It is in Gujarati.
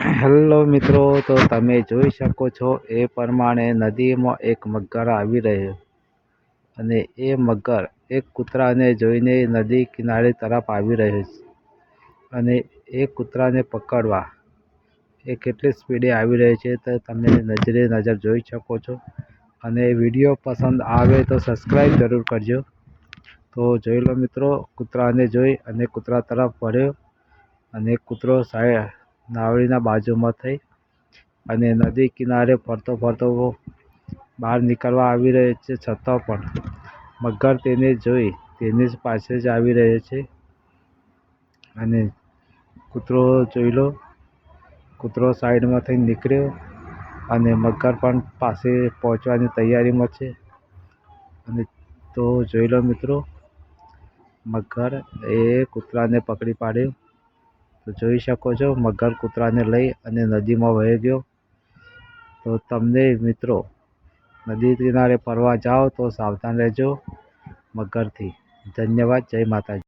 હેલો મિત્રો, તો તમે જોઈ શકો છો એ પ્રમાણે નદીમાં એક મગર આવી રહ્યો અને એ મગર એક કૂતરાને જોઈને નદી કિનારે તરફ આવી રહ્યો છે અને એ કૂતરાને પકડવા એ કેટલી સ્પીડે આવી રહ્યો છે તો તમે નજરે નજર જોઈ શકો છો. અને વિડીયો પસંદ આવે તો સબસ્ક્રાઈબ જરૂર કરજો. તો જોઈ લો મિત્રો, કૂતરાને જોઈ અને કૂતરા તરફ વળ્યો અને કૂતરો નાવડીના બાજુમાં થઈ અને નદી કિનારે ફરતો બહાર નીકળવા આવી રહ્યો છે, છતાં પણ મગર તેને જોઈ તેની જ પાસે જ આવી રહ્યો છે. અને કૂતરો જોઈ લો, કૂતરો સાઈડમાં થઈ નીકળ્યો અને મગર પણ પાસે પહોંચવાની તૈયારીમાં છે. અને તો જોઈ લો મિત્રો, મગર એ કૂતરાને પકડી પાડ્યો. તો જોઈ શકો છો, મગર કૂતરાને લઈ અને નદીમાં વહી ગયો. તો તમને મિત્રો નદી કિનારે ફરવા જાઓ તો સાવધાન રહેજો મગરથી. ધન્યવાદ. જય માતાજી.